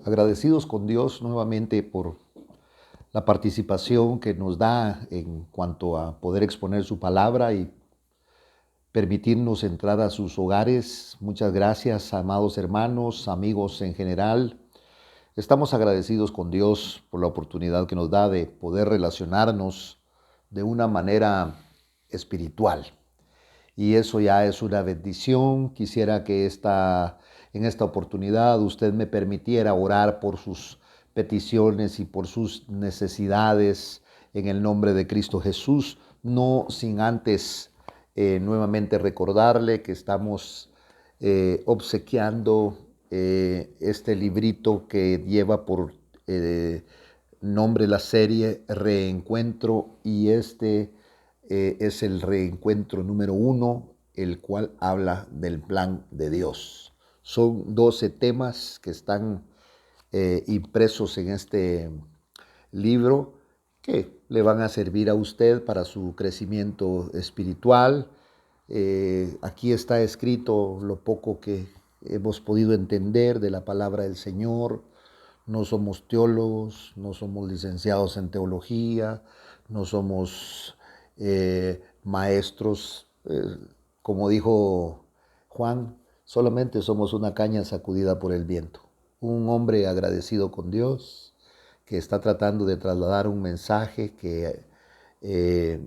agradecidos con Dios nuevamente por la participación que nos da en cuanto a poder exponer su palabra y permitirnos entrar a sus hogares. Muchas gracias, amados hermanos, amigos en general. Estamos agradecidos con Dios por la oportunidad que nos da de poder relacionarnos de una manera espiritual. Y eso ya es una bendición. Quisiera que en esta oportunidad usted me permitiera orar por sus peticiones y por sus necesidades en el nombre de Cristo Jesús, no sin antes nuevamente recordarle que estamos obsequiando este librito que lleva por nombre la serie Reencuentro, y es el reencuentro número 1, el cual habla del plan de Dios. Son 12 temas que están impresos en este libro que le van a servir a usted para su crecimiento espiritual. Aquí está escrito lo poco que hemos podido entender de la palabra del Señor. No somos teólogos, no somos licenciados en teología, no somos maestros. Como dijo Juan, solamente somos una caña sacudida por el viento. Un hombre agradecido con Dios que está tratando de trasladar un mensaje que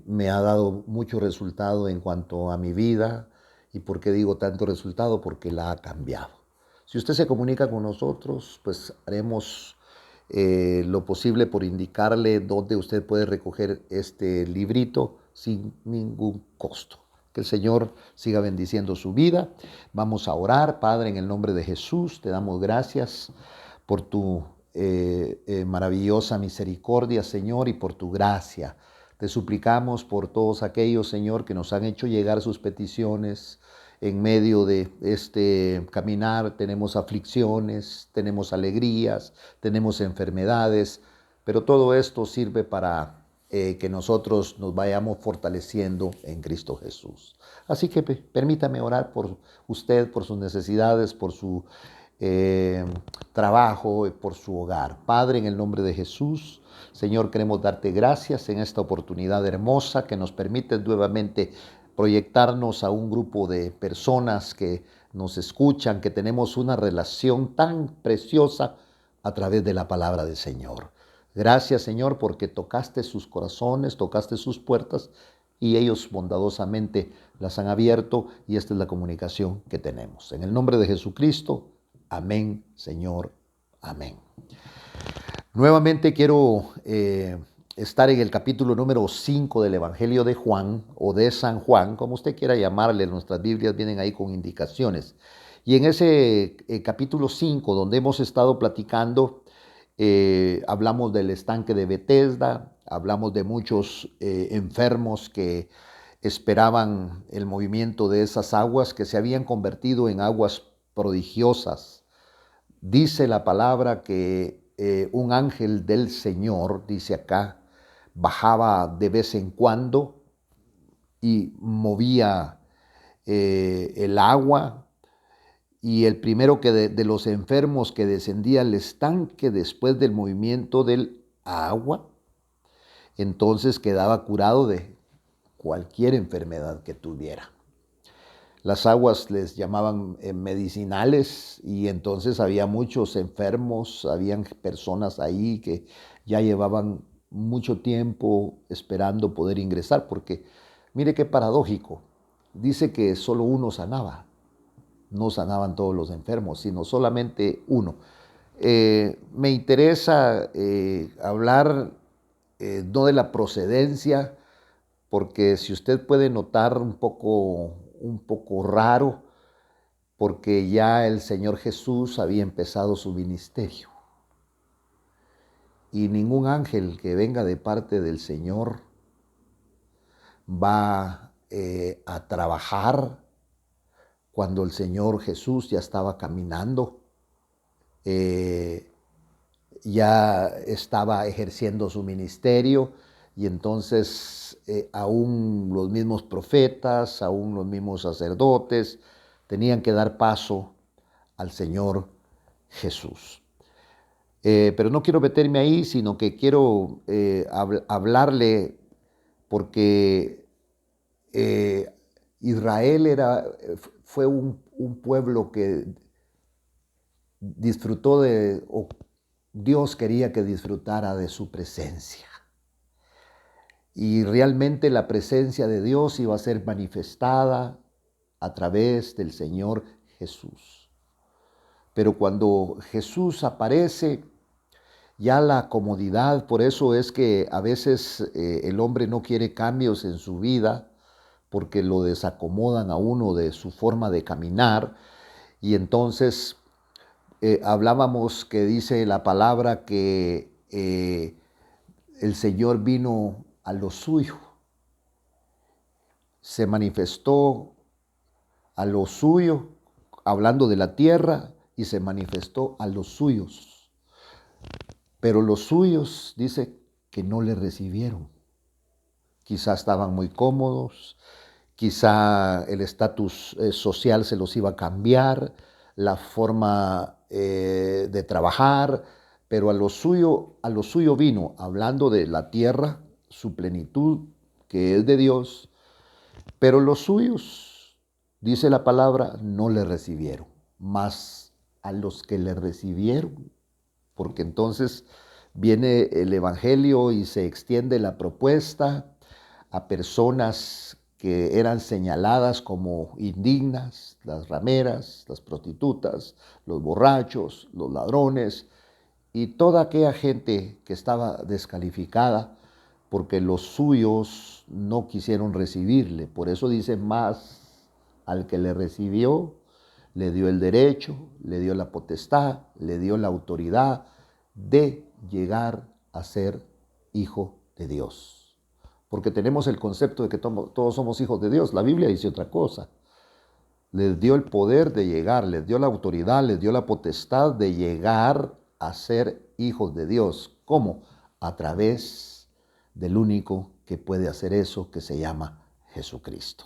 me ha dado mucho resultado en cuanto a mi vida. ¿Y por qué digo tanto resultado? Porque la ha cambiado. Si usted se comunica con nosotros, pues haremos lo posible por indicarle dónde usted puede recoger este librito sin ningún costo. Que el Señor siga bendiciendo su vida. Vamos a orar. Padre, en el nombre de Jesús, te damos gracias por tu maravillosa misericordia, Señor, y por tu gracia. Te suplicamos por todos aquellos, Señor, que nos han hecho llegar sus peticiones. En medio de este caminar tenemos aflicciones, tenemos alegrías, tenemos enfermedades, pero todo esto sirve para que nosotros nos vayamos fortaleciendo en Cristo Jesús. Así que permítame orar por usted, por sus necesidades, por su trabajo y por su hogar. Padre, en el nombre de Jesús, Señor, queremos darte gracias en esta oportunidad hermosa que nos permite nuevamente proyectarnos a un grupo de personas que nos escuchan, que tenemos una relación tan preciosa a través de la palabra del Señor. Gracias, Señor, porque tocaste sus corazones, tocaste sus puertas y ellos bondadosamente las han abierto, y esta es la comunicación que tenemos. En el nombre de Jesucristo, amén, Señor, amén. Nuevamente quiero estar en el capítulo número 5 del Evangelio de Juan, o de San Juan, como usted quiera llamarle. Nuestras Biblias vienen ahí con indicaciones. Y en ese capítulo 5, donde hemos estado platicando, hablamos del estanque de Betesda, hablamos de muchos enfermos que esperaban el movimiento de esas aguas que se habían convertido en aguas prodigiosas. Dice la palabra que un ángel del Señor, dice acá, bajaba de vez en cuando y movía el agua, y el primero de los enfermos que descendía al estanque después del movimiento del agua, entonces quedaba curado de cualquier enfermedad que tuviera. Las aguas les llamaban medicinales, y entonces había muchos enfermos, habían personas ahí que ya llevaban mucho tiempo esperando poder ingresar, porque mire qué paradójico, dice que solo uno sanaba, no sanaban todos los enfermos, sino solamente uno. Me interesa hablar no de la procedencia, porque si usted puede notar un poco raro, porque ya el Señor Jesús había empezado su ministerio. Y ningún ángel que venga de parte del Señor va a trabajar cuando el Señor Jesús ya estaba caminando, ya estaba ejerciendo su ministerio. Y entonces aún los mismos profetas, aún los mismos sacerdotes tenían que dar paso al Señor Jesús. Pero no quiero meterme ahí, sino que quiero hablarle porque eh, Israel fue un pueblo que disfrutó o Dios quería que disfrutara de su presencia. Y realmente la presencia de Dios iba a ser manifestada a través del Señor Jesús. Pero cuando Jesús aparece, ya la comodidad, por eso es que a veces el hombre no quiere cambios en su vida, porque lo desacomodan a uno de su forma de caminar. Y entonces hablábamos que dice la palabra que el Señor vino a lo suyo, se manifestó a lo suyo, hablando de la tierra, y se manifestó a los suyos. Pero los suyos, dice, que no le recibieron. Quizá estaban muy cómodos, quizá el estatus social se los iba a cambiar, la forma de trabajar, pero a lo suyo vino, hablando de la tierra, su plenitud, que es de Dios, pero los suyos, dice la palabra, no le recibieron, mas a los que le recibieron, porque entonces viene el evangelio y se extiende la propuesta a personas que eran señaladas como indignas, las rameras, las prostitutas, los borrachos, los ladrones y toda aquella gente que estaba descalificada porque los suyos no quisieron recibirle. Por eso dice, más al que le recibió, le dio el derecho, le dio la potestad, le dio la autoridad de llegar a ser hijo de Dios. Porque tenemos el concepto de que todos somos hijos de Dios. La Biblia dice otra cosa. Les dio el poder de llegar, les dio la autoridad, les dio la potestad de llegar a ser hijos de Dios. ¿Cómo? A través del único que puede hacer eso, que se llama Jesucristo.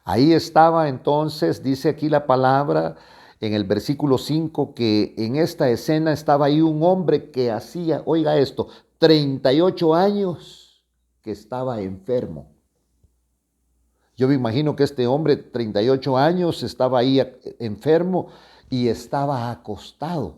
Ahí estaba entonces, dice aquí la palabra en el versículo 5, que en esta escena estaba ahí un hombre que hacía, oiga esto, 38 años que estaba enfermo. Yo me imagino que este hombre, 38 años, estaba ahí enfermo y estaba acostado.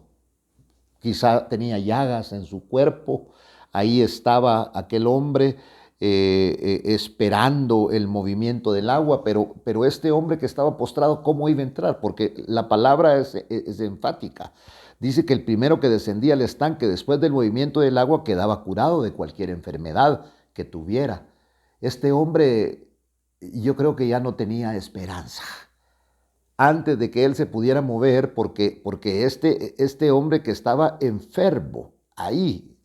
Quizá tenía llagas en su cuerpo. Ahí estaba aquel hombre esperando el movimiento del agua, pero este hombre que estaba postrado, ¿cómo iba a entrar? Porque la palabra es enfática. Dice que el primero que descendía al estanque después del movimiento del agua quedaba curado de cualquier enfermedad que tuviera. Este hombre, yo creo que ya no tenía esperanza antes de que él se pudiera mover, porque este hombre que estaba enfermo ahí,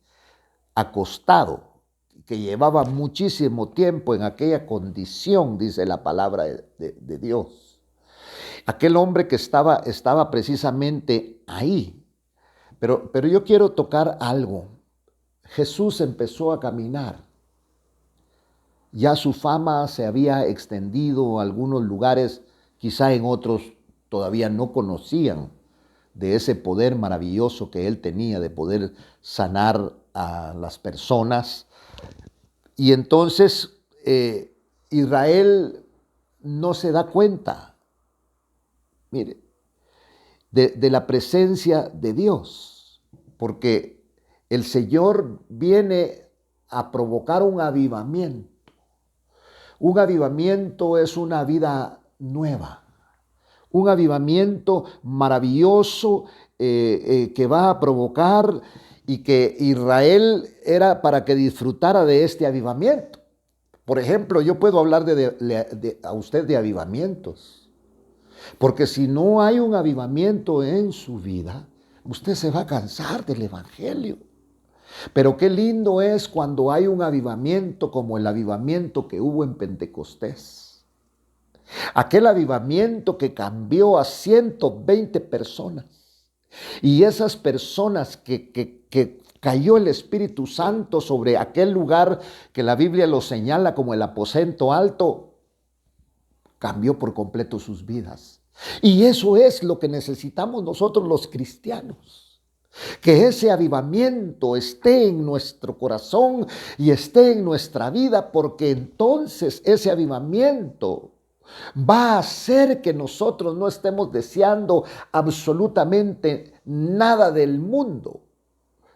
acostado, que llevaba muchísimo tiempo en aquella condición, dice la palabra de Dios. Aquel hombre que estaba precisamente ahí. Pero yo quiero tocar algo. Jesús empezó a caminar. Ya su fama se había extendido a algunos lugares, quizá en otros todavía no conocían de ese poder maravilloso que él tenía de poder sanar a las personas. Y entonces Israel no se da cuenta, mire, de la presencia de Dios, porque el Señor viene a provocar un avivamiento. Un avivamiento es una vida nueva, un avivamiento maravilloso que va a provocar, y que Israel era para que disfrutara de este avivamiento. Por ejemplo, yo puedo hablar a usted de avivamientos, porque si no hay un avivamiento en su vida, usted se va a cansar del evangelio. Pero qué lindo es cuando hay un avivamiento como el avivamiento que hubo en Pentecostés. Aquel avivamiento que cambió a 120 personas. Y esas personas que cayó el Espíritu Santo sobre aquel lugar que la Biblia lo señala como el aposento alto, cambió por completo sus vidas. Y eso es lo que necesitamos nosotros los cristianos. Que ese avivamiento esté en nuestro corazón y esté en nuestra vida, porque entonces ese avivamiento va a hacer que nosotros no estemos deseando absolutamente nada del mundo.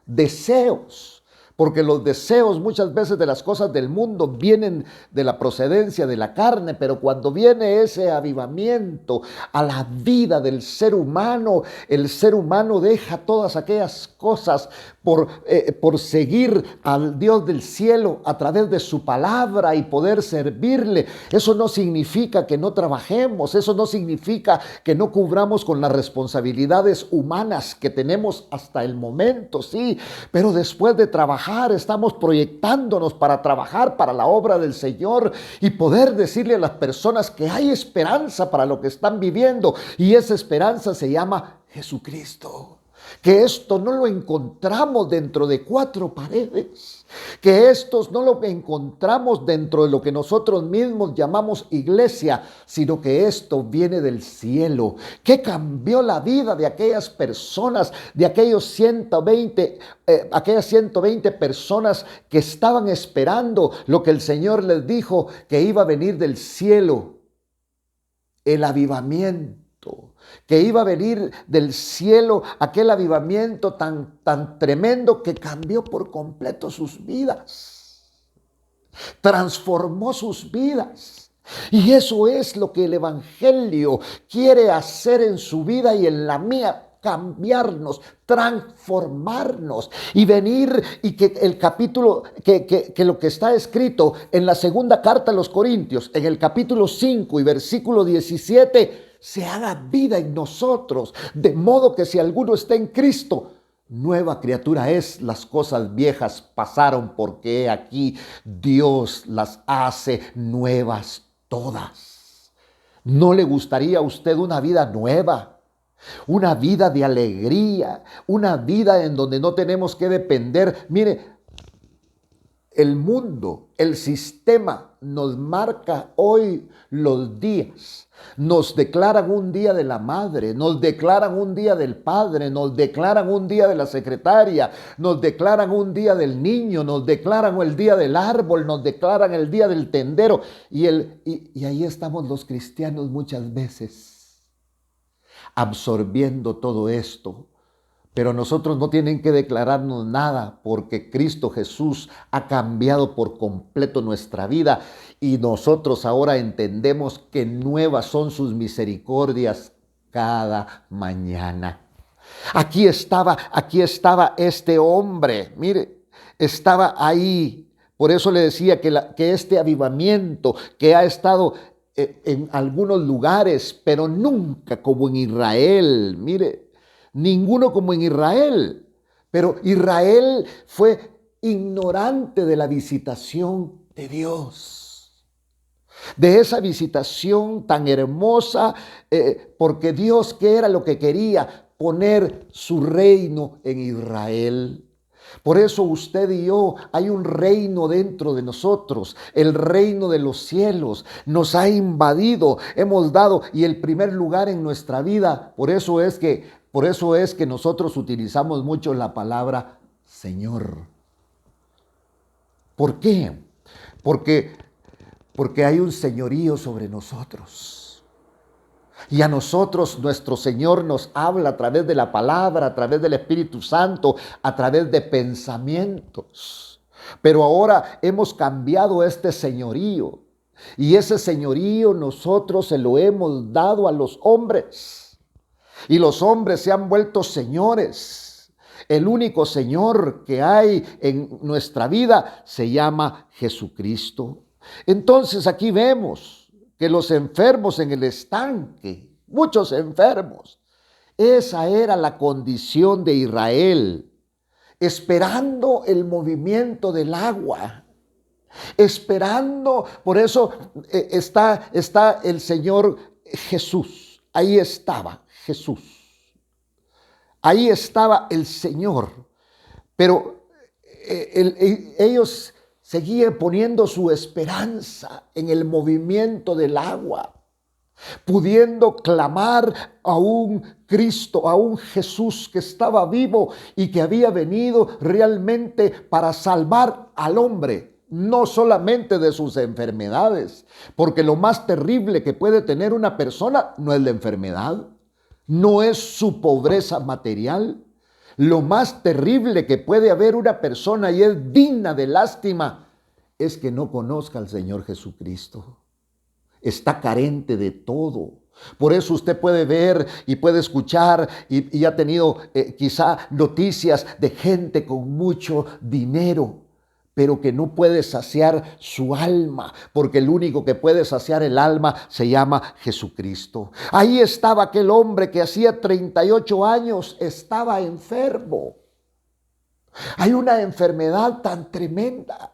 Deseos. Porque los deseos muchas veces de las cosas del mundo vienen de la procedencia de la carne, pero cuando viene ese avivamiento a la vida del ser humano, el ser humano deja todas aquellas cosas por seguir al Dios del cielo a través de su palabra y poder servirle. Eso no significa que no trabajemos, eso no significa que no cubramos con las responsabilidades humanas que tenemos hasta el momento, sí, pero después de trabajar estamos proyectándonos para trabajar para la obra del Señor y poder decirle a las personas que hay esperanza para lo que están viviendo, y esa esperanza se llama Jesucristo. Que esto no lo encontramos dentro de cuatro paredes, que esto no lo encontramos dentro de lo que nosotros mismos llamamos iglesia, sino que esto viene del cielo, que cambió la vida de aquellas personas, de aquellas 120 personas que estaban esperando lo que el Señor les dijo que iba a venir del cielo, el avivamiento. Que iba a venir del cielo, aquel avivamiento tan tremendo que cambió por completo sus vidas, transformó sus vidas. Y eso es lo que el Evangelio quiere hacer en su vida y en la mía. Cambiarnos, transformarnos y venir, y que el capítulo, que lo que está escrito en la segunda carta a los Corintios, en el capítulo 5 y versículo 17, se haga vida en nosotros, de modo que si alguno está en Cristo, nueva criatura es. Las cosas viejas pasaron, porque he aquí Dios las hace nuevas todas. ¿No le gustaría a usted una vida nueva? Una vida de alegría, una vida en donde no tenemos que depender. Mire, el mundo, el sistema nos marca hoy los días. Nos declaran un día de la madre, nos declaran un día del padre, nos declaran un día de la secretaria, nos declaran un día del niño, nos declaran el día del árbol, nos declaran el día del tendero. Y ahí estamos los cristianos muchas veces absorbiendo todo esto. Pero nosotros no tienen que declararnos nada, porque Cristo Jesús ha cambiado por completo nuestra vida, y nosotros ahora entendemos que nuevas son sus misericordias cada mañana. Aquí estaba este hombre, mire, estaba ahí. Por eso le decía que este avivamiento que ha estado en algunos lugares, pero nunca como en Israel, mire, ninguno como en Israel. Pero Israel fue ignorante de la visitación de Dios, de esa visitación tan hermosa, porque Dios, ¿qué era lo que quería? Poner su reino en Israel. Por eso usted y yo, hay un reino dentro de nosotros, el reino de los cielos nos ha invadido, hemos dado, y el primer lugar en nuestra vida. Por eso es que nosotros utilizamos mucho la palabra Señor. ¿Por qué? Porque hay un señorío sobre nosotros. Y a nosotros nuestro Señor nos habla a través de la palabra, a través del Espíritu Santo, a través de pensamientos. Pero ahora hemos cambiado este señorío, y ese señorío nosotros se lo hemos dado a los hombres. Y los hombres se han vuelto señores. El único Señor que hay en nuestra vida se llama Jesucristo. Entonces aquí vemos que los enfermos en el estanque, muchos enfermos, esa era la condición de Israel, esperando el movimiento del agua, esperando. Por eso está el Señor Jesús, ahí estaba Jesús, ahí estaba el Señor, pero ellos seguían poniendo su esperanza en el movimiento del agua. pudiendo clamar a un Cristo, a un Jesús que estaba vivo y que había venido realmente para salvar al hombre, no solamente de sus enfermedades, porque lo más terrible que puede tener una persona no es la enfermedad, no es su pobreza material. Lo más terrible que puede haber una persona y es digna de lástima es que no conozca al Señor Jesucristo. Está carente de todo. Por eso usted puede ver y puede escuchar y ha tenido quizá noticias de gente con mucho dinero, pero que no puede saciar su alma, porque el único que puede saciar el alma se llama Jesucristo. Ahí estaba aquel hombre que hacía 38 años estaba enfermo. Hay una enfermedad tan tremenda,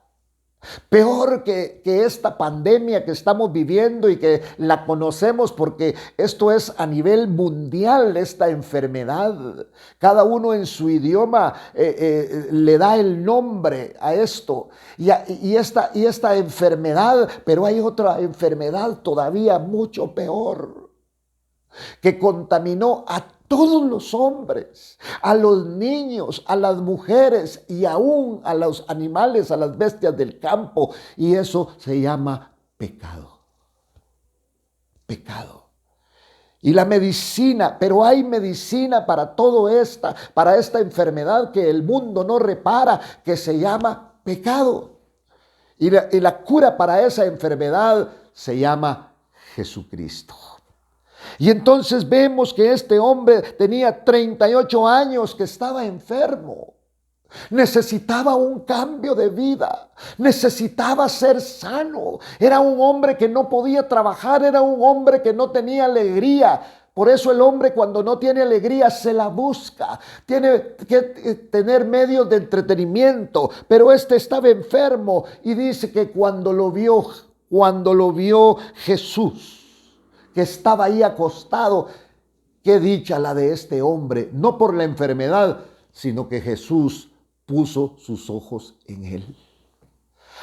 peor que esta pandemia que estamos viviendo y que la conocemos porque esto es a nivel mundial, esta enfermedad. Cada uno en su idioma le da el nombre a esto. Y esta enfermedad, pero hay otra enfermedad todavía mucho peor, que contaminó a todos los hombres, a los niños, a las mujeres y aún a los animales, a las bestias del campo. Y eso se llama pecado. Pecado. Y la medicina, pero hay medicina para para esta enfermedad que el mundo no repara, que se llama pecado. Y la cura para esa enfermedad se llama Jesucristo. Y entonces vemos que este hombre tenía 38 años que estaba enfermo. Necesitaba un cambio de vida, necesitaba ser sano. Era un hombre que no podía trabajar, era un hombre que no tenía alegría. Por eso el hombre cuando no tiene alegría se la busca. Tiene que tener medios de entretenimiento. Pero este estaba enfermo y dice que cuando lo vio Jesús, que estaba ahí acostado, qué dicha la de este hombre, no por la enfermedad, sino que Jesús puso sus ojos en él.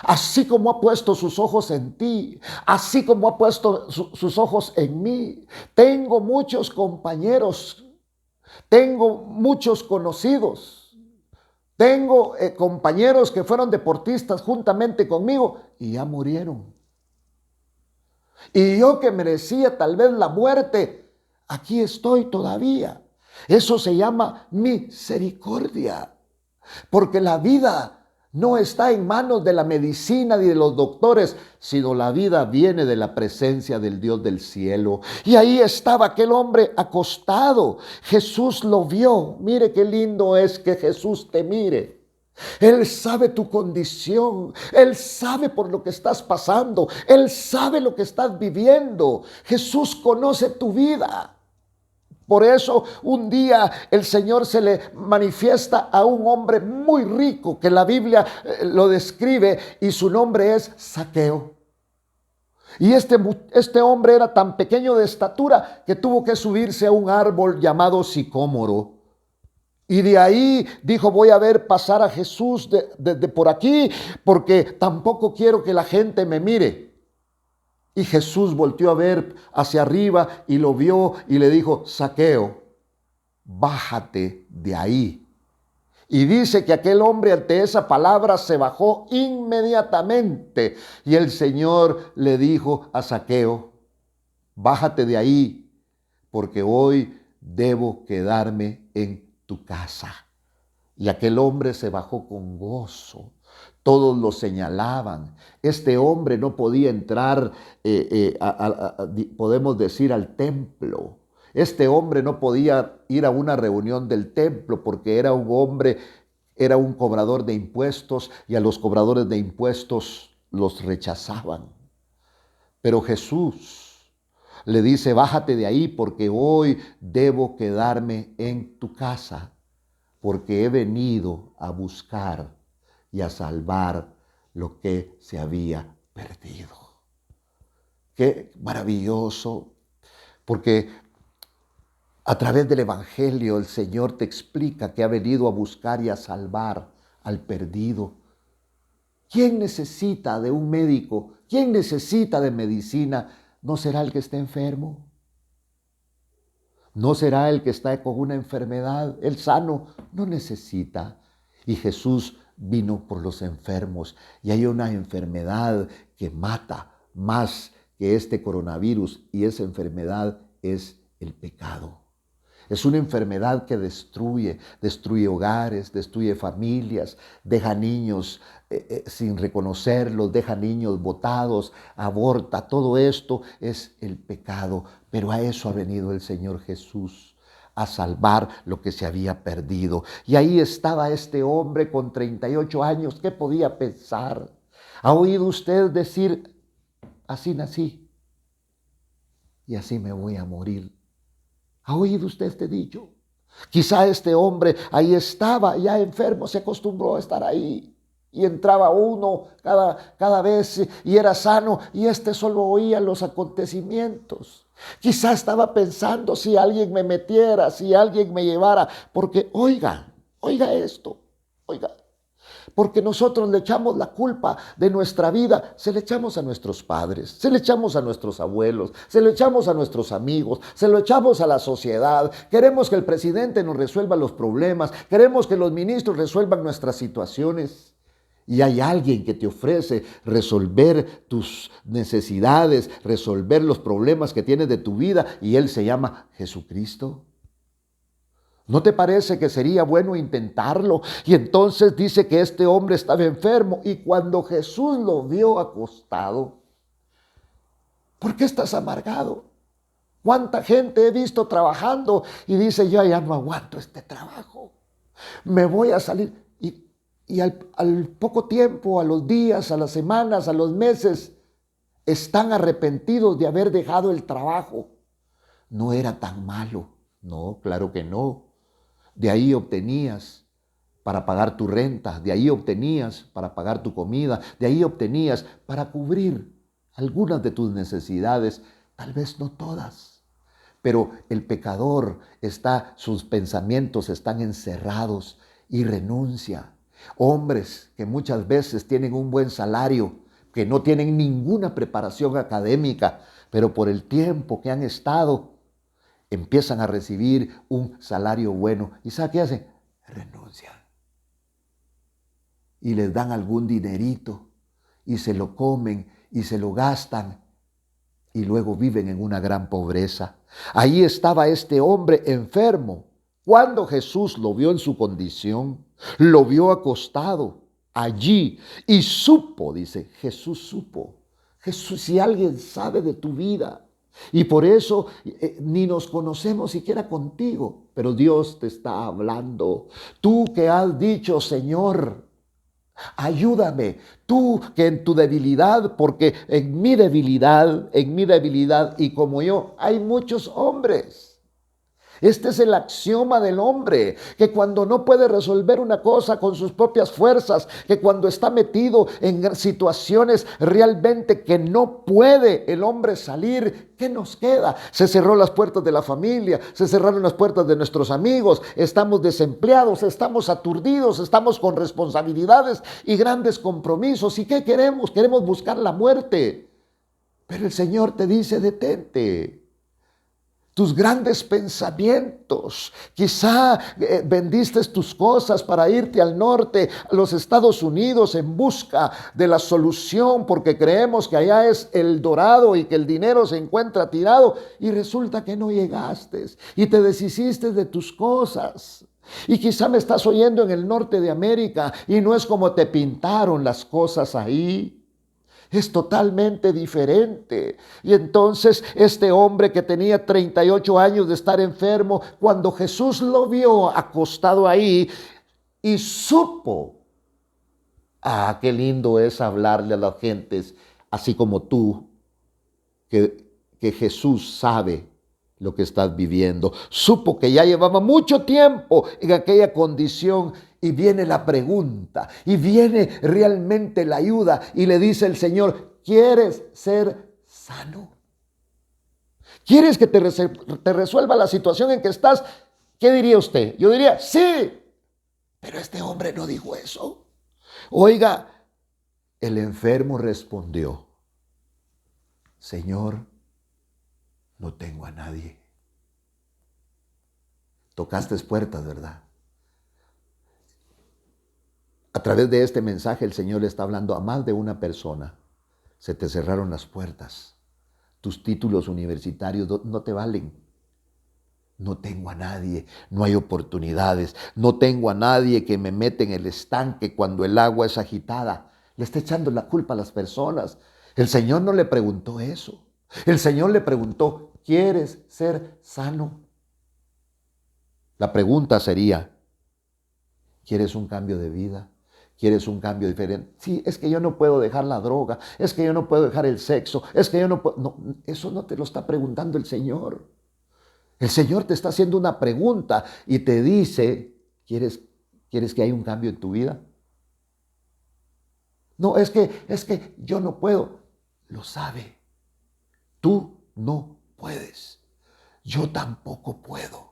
Así como ha puesto sus ojos en ti, así como ha puesto sus ojos en mí. Tengo muchos compañeros, tengo muchos conocidos, tengo compañeros que fueron deportistas juntamente conmigo y ya murieron. Y yo que merecía tal vez la muerte, aquí estoy todavía. Eso se llama misericordia. Porque la vida no está en manos de la medicina ni de los doctores, sino la vida viene de la presencia del Dios del cielo. Y ahí estaba aquel hombre acostado. Jesús lo vio. Mire qué lindo es que Jesús te mire. Él sabe tu condición, Él sabe por lo que estás pasando, Él sabe lo que estás viviendo. Jesús conoce tu vida. Por eso un día el Señor se le manifiesta a un hombre muy rico que la Biblia lo describe y su nombre es Zaqueo. Y este hombre era tan pequeño de estatura que tuvo que subirse a un árbol llamado sicómoro. Y de ahí dijo, voy a ver pasar a Jesús de por aquí, porque tampoco quiero que la gente me mire. Y Jesús volteó a ver hacia arriba y lo vio y le dijo, Zaqueo, bájate de ahí. Y dice que aquel hombre ante esa palabra se bajó inmediatamente. Y el Señor le dijo a Zaqueo, bájate de ahí, porque hoy debo quedarme en tu casa. Y aquel hombre se bajó con gozo. Todos lo señalaban. Este hombre no podía entrar, podemos decir, al templo. Este hombre no podía ir a una reunión del templo porque era un hombre, era un cobrador de impuestos y a los cobradores de impuestos los rechazaban. Pero Jesús le dice, bájate de ahí porque hoy debo quedarme en tu casa, porque he venido a buscar y a salvar lo que se había perdido. Qué maravilloso, porque a través del Evangelio el Señor te explica que ha venido a buscar y a salvar al perdido. ¿Quién necesita de un médico? ¿Quién necesita de medicina? ¿No será el que está enfermo? ¿No será el que está con una enfermedad? El sano no necesita. Y Jesús vino por los enfermos. Y hay una enfermedad que mata más que este coronavirus. Y esa enfermedad es el pecado. Es una enfermedad que destruye hogares, destruye familias, deja niños sin reconocerlos, deja niños botados, aborta. Todo esto es el pecado, pero a eso ha venido el Señor Jesús, a salvar lo que se había perdido. Y ahí estaba este hombre con 38 años. ¿Qué podía pensar? ¿Ha oído usted decir, así nací y así me voy a morir? ¿Ha oído usted este dicho? Quizá este hombre ahí estaba, ya enfermo, se acostumbró a estar ahí. Y entraba uno cada vez y era sano, y este solo oía los acontecimientos. Quizá estaba pensando, si alguien me metiera, si alguien me llevara, porque oiga esto, oiga. Porque nosotros le echamos la culpa de nuestra vida, se le echamos a nuestros padres, se le echamos a nuestros abuelos, se lo echamos a nuestros amigos, se lo echamos a la sociedad. Queremos que el presidente nos resuelva los problemas, queremos que los ministros resuelvan nuestras situaciones. Y hay alguien que te ofrece resolver tus necesidades, resolver los problemas que tienes de tu vida, y Él se llama Jesucristo. ¿No te parece que sería bueno intentarlo? Y entonces dice que este hombre estaba enfermo, y cuando Jesús lo vio acostado, ¿por qué estás amargado? ¿Cuánta gente he visto trabajando y dice, yo ya no aguanto este trabajo, me voy a salir? Y al poco tiempo, a los días, a las semanas, a los meses, están arrepentidos de haber dejado el trabajo. No era tan malo. No, claro que no. De ahí obtenías para pagar tu renta, de ahí obtenías para pagar tu comida, de ahí obtenías para cubrir algunas de tus necesidades, tal vez no todas. Pero el pecador sus pensamientos están encerrados y renuncia. Hombres que muchas veces tienen un buen salario, que no tienen ninguna preparación académica, pero por el tiempo que han estado, empiezan a recibir un salario bueno. ¿Y sabe qué hacen? Renuncian. Y les dan algún dinerito y se lo comen y se lo gastan y luego viven en una gran pobreza. Ahí estaba este hombre enfermo. Cuando Jesús lo vio en su condición, lo vio acostado allí y supo, dice, Jesús supo. Jesús, si alguien sabe de tu vida, y por eso ni nos conocemos siquiera contigo, pero Dios te está hablando. Tú que has dicho, Señor, ayúdame, tú que en tu debilidad, porque en mi debilidad y como yo, hay muchos hombres. Este es el axioma del hombre, que cuando no puede resolver una cosa con sus propias fuerzas, que cuando está metido en situaciones realmente que no puede el hombre salir, ¿qué nos queda? Se cerró las puertas de la familia, se cerraron las puertas de nuestros amigos, estamos desempleados, estamos aturdidos, estamos con responsabilidades y grandes compromisos. ¿Y qué queremos? Queremos buscar la muerte. Pero el Señor te dice, detente. Tus grandes pensamientos, quizá vendiste tus cosas para irte al norte, a los Estados Unidos, en busca de la solución, porque creemos que allá es el dorado y que el dinero se encuentra tirado, y resulta que no llegaste y te deshiciste de tus cosas. Y quizá me estás oyendo en el norte de América y no es como te pintaron las cosas ahí. Es totalmente diferente. Y entonces este hombre que tenía 38 años de estar enfermo, cuando Jesús lo vio acostado ahí y supo, qué lindo es hablarle a las gentes, así como tú, que Jesús sabe lo que estás viviendo. Supo que ya llevaba mucho tiempo en aquella condición. Y viene la pregunta, y viene realmente la ayuda, y le dice el Señor, ¿quieres ser sano? ¿Quieres que te resuelva la situación en que estás? ¿Qué diría usted? Yo diría, sí, pero este hombre no dijo eso. Oiga, el enfermo respondió, Señor, no tengo a nadie. Tocaste puertas, ¿verdad? A través de este mensaje el Señor le está hablando a más de una persona. Se te cerraron las puertas. Tus títulos universitarios no te valen. No tengo a nadie, no hay oportunidades, no tengo a nadie que me meta en el estanque cuando el agua es agitada. Le está echando la culpa a las personas. El Señor no le preguntó eso. El Señor le preguntó, ¿quieres ser sano? La pregunta sería, ¿quieres un cambio de vida? ¿Quieres un cambio diferente? Sí, es que yo no puedo dejar la droga, es que yo no puedo dejar el sexo, es que yo no puedo... No, eso no te lo está preguntando el Señor. El Señor te está haciendo una pregunta y te dice, ¿quieres que haya un cambio en tu vida? No, es que yo no puedo. Lo sabe. Tú no puedes. Yo tampoco puedo.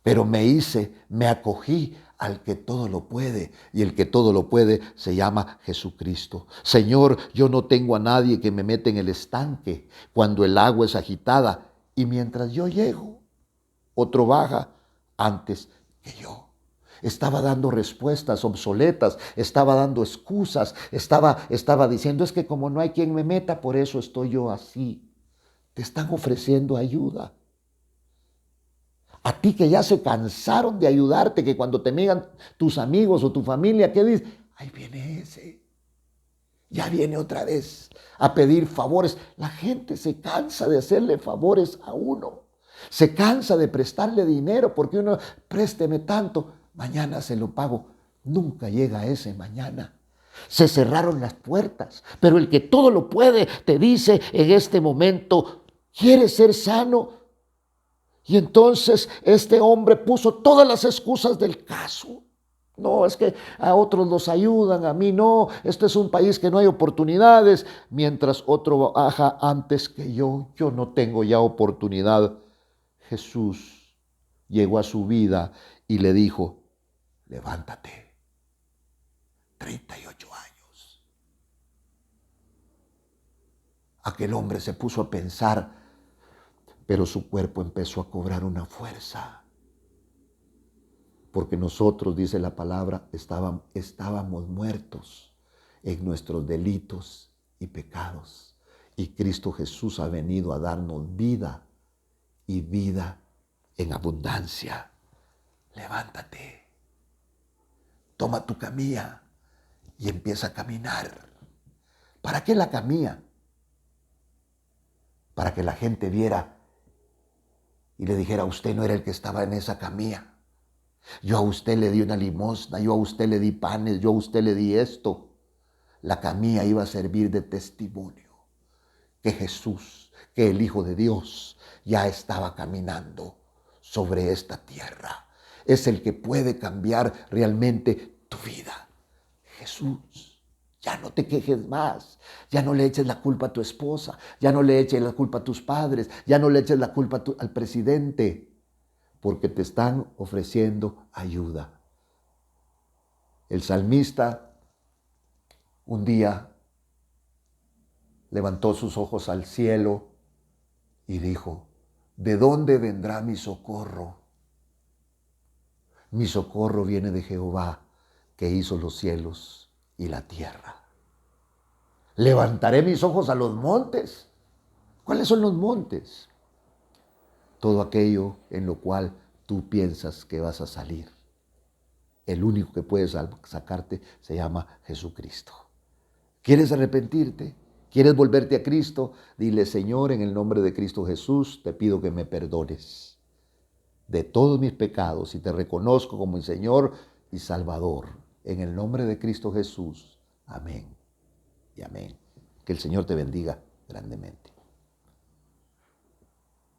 Pero me acogí al que todo lo puede. Y el que todo lo puede se llama Jesucristo. Señor, yo no tengo a nadie que me meta en el estanque cuando el agua es agitada. Y mientras yo llego, otro baja antes que yo. Estaba dando respuestas obsoletas, estaba dando excusas, estaba diciendo, es que como no hay quien me meta, por eso estoy yo así. Te están ofreciendo ayuda. A ti que ya se cansaron de ayudarte, que cuando te miran tus amigos o tu familia, ¿qué dices? Ahí viene ese. Ya viene otra vez a pedir favores. La gente se cansa de hacerle favores a uno. Se cansa de prestarle dinero porque uno, présteme tanto, mañana se lo pago. Nunca llega ese mañana. Se cerraron las puertas, pero el que todo lo puede te dice en este momento, ¿quieres ser sano? Y entonces este hombre puso todas las excusas del caso. No, es que a otros los ayudan, a mí no. Este es un país que no hay oportunidades, mientras otro baja antes que yo. Yo no tengo ya oportunidad. Jesús llegó a su vida y le dijo, levántate. 38 años. Aquel hombre se puso a pensar, pero su cuerpo empezó a cobrar una fuerza. Porque nosotros, dice la palabra, estábamos muertos en nuestros delitos y pecados. Y Cristo Jesús ha venido a darnos vida y vida en abundancia. Levántate, toma tu camilla y empieza a caminar. ¿Para qué la camilla? Para que la gente viera y le dijera, usted no era el que estaba en esa camilla. Yo a usted le di una limosna, yo a usted le di panes, yo a usted le di esto. La camilla iba a servir de testimonio que Jesús, que el Hijo de Dios, ya estaba caminando sobre esta tierra. Es el que puede cambiar realmente tu vida. Jesús, ya no te quejes más, ya no le eches la culpa a tu esposa, ya no le eches la culpa a tus padres, ya no le eches la culpa al presidente. Porque te están ofreciendo ayuda. El salmista un día levantó sus ojos al cielo y dijo, ¿de dónde vendrá mi socorro? Mi socorro viene de Jehová, que hizo los cielos y la tierra. Levantaré mis ojos a los montes. ¿Cuáles son los montes? Todo aquello en lo cual tú piensas que vas a salir. El único que puede sacarte se llama Jesucristo. ¿Quieres arrepentirte? ¿Quieres volverte a Cristo? Dile, Señor, en el nombre de Cristo Jesús, te pido que me perdones de todos mis pecados y te reconozco como mi Señor y Salvador. En el nombre de Cristo Jesús. Amén y amén. Que el Señor te bendiga grandemente.